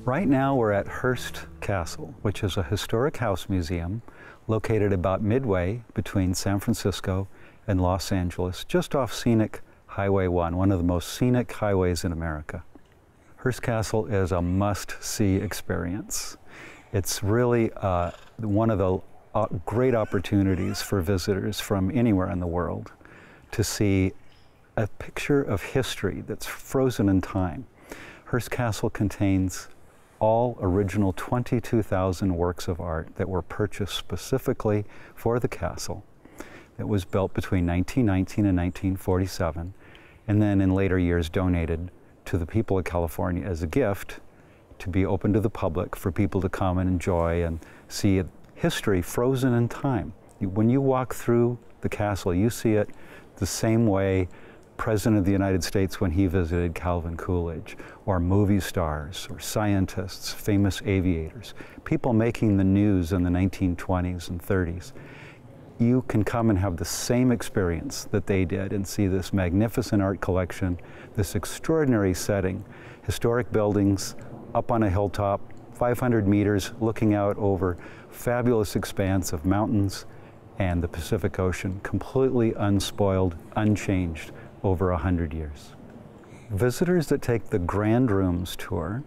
Right now we're at Hearst Castle, which is a historic house museum located about midway between San Francisco and Los Angeles, just off scenic Highway 1, one of the most scenic highways in America. Hearst Castle is a must-see experience. It's really one of the great opportunities for visitors from anywhere in the world to see a picture of history that's frozen in time. Hearst Castle contains all original 22,000 works of art that were purchased specifically for the castle. It was built between 1919 and 1947, and then in later years donated to the people of California as a gift to be open to the public for people to come and enjoy and see history frozen in time. When you walk through the castle, you see it the same way President of the United States when he visited Calvin Coolidge, or movie stars, or scientists, famous aviators, people making the news in the 1920s and 30s. You can come and have the same experience that they did and see this magnificent art collection, this extraordinary setting, historic buildings up on a hilltop, 500 meters looking out over fabulous expanse of mountains and the Pacific Ocean, completely unspoiled, unchanged over 100 years. Visitors that take the Grand Rooms tour,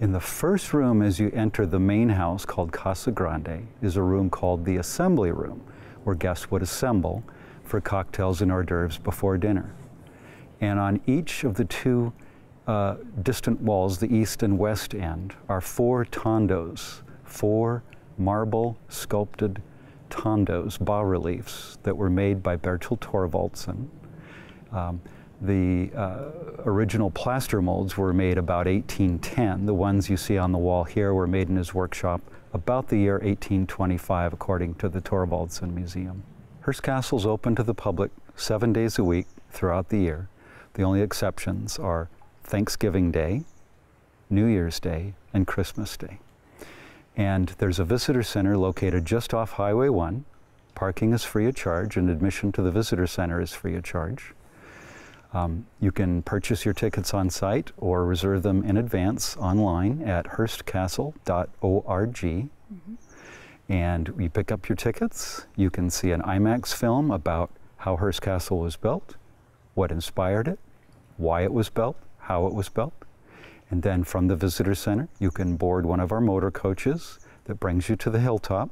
in the first room as you enter the main house called Casa Grande is a room called the Assembly Room, where guests would assemble for cocktails and hors d'oeuvres before dinner. And on each of the two distant walls, the east and west end, are 4 tondos, 4 marble sculpted tondos, bas-reliefs, that were made by Bertil Thorvaldsen. The original plaster molds were made about 1810. The ones you see on the wall here were made in his workshop about the year 1825, according to the Thorvaldsen Museum. Hearst Castle is open to the public 7 days a week throughout the year. The only exceptions are Thanksgiving Day, New Year's Day, and Christmas Day. And there's a visitor center located just off Highway 1. Parking is free of charge, and admission to the visitor center is free of charge. You can purchase your tickets on site or reserve them in advance online at hearstcastle.org. And you pick up your tickets. You can see an IMAX film about how Hearst Castle was built, what inspired it, why it was built, how it was built. And then from the visitor center, you can board one of our motor coaches that brings you to the hilltop.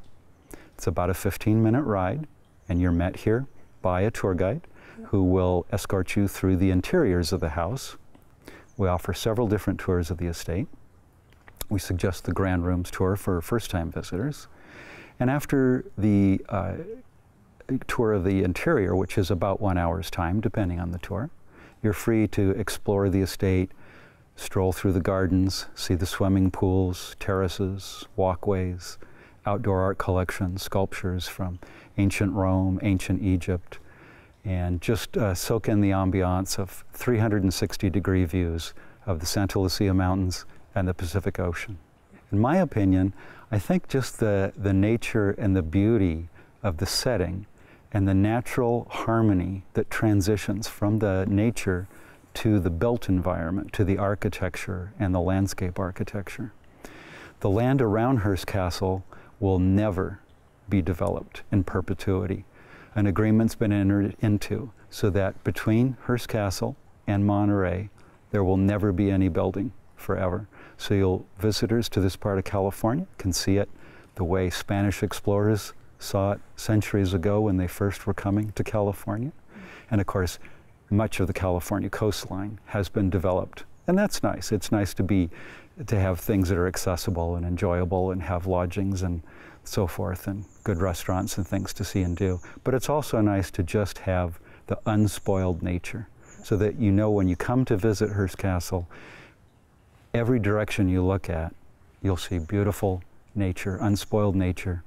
It's about a 15-minute ride, and you're met here by a tour guide who will escort you through the interiors of the house. We offer several different tours of the estate. We suggest the Grand Rooms tour for first-time visitors. And after the tour of the interior, which is about 1 hour's time, depending on the tour, you're free to explore the estate, stroll through the gardens, see the swimming pools, terraces, walkways, outdoor art collections, sculptures from ancient Rome, ancient Egypt, and just soak in the ambiance of 360-degree views of the Santa Lucia Mountains and the Pacific Ocean. In my opinion, I think just the nature and the beauty of the setting and the natural harmony that transitions from the nature to the built environment, to the architecture and the landscape architecture. The land around Hearst Castle will never be developed in perpetuity. An agreement's been entered into so that between Hearst Castle and Monterey, there will never be any building forever. So visitors to this part of California can see it the way Spanish explorers saw it centuries ago when they first were coming to California. And of course, much of the California coastline has been developed. And that's nice. It's nice to have things that are accessible and enjoyable and have lodgings and so forth and good restaurants and things to see and do. But it's also nice to just have the unspoiled nature so that you know when you come to visit Hearst Castle, every direction you look at, you'll see beautiful nature, unspoiled nature,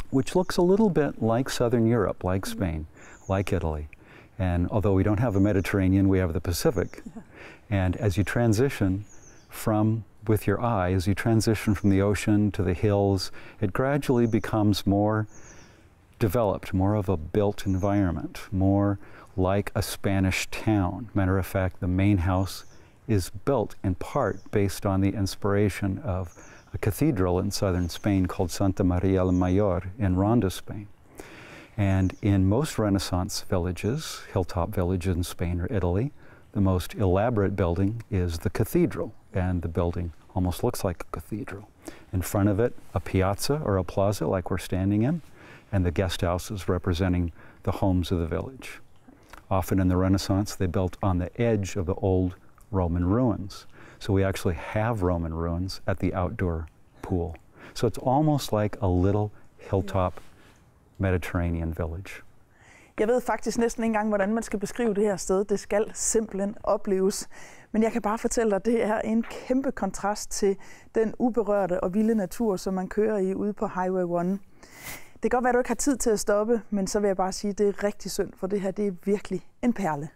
which looks a little bit like Southern Europe, like Spain, like Italy. And although we don't have a Mediterranean, we have the Pacific. And as you transition with your eye, as you transition from the ocean to the hills, it gradually becomes more developed, more of a built environment, more like a Spanish town. Matter of fact, the main house is built in part based on the inspiration of a cathedral in southern Spain called Santa Maria la Mayor in Ronda, Spain. And in most Renaissance villages, hilltop villages in Spain or Italy, the most elaborate building is the cathedral, and the building almost looks like a cathedral. In front of it, a piazza or a plaza like we're standing in, and the guest houses representing the homes of the village. Often in the Renaissance, they built on the edge of the old Roman ruins. So we actually have Roman ruins at the outdoor pool. So it's almost like a little hilltop Mediterranean village. Jeg ved faktisk næsten ikke engang, hvordan man skal beskrive det her sted. Det skal simpelthen opleves. Men jeg kan bare fortælle dig, at det er en kæmpe kontrast til den uberørte og vilde natur, som man kører i ude på Highway 1. Det kan godt være, at du ikke har tid til at stoppe, men så vil jeg bare sige, at det er rigtig synd, for det her det er virkelig en perle.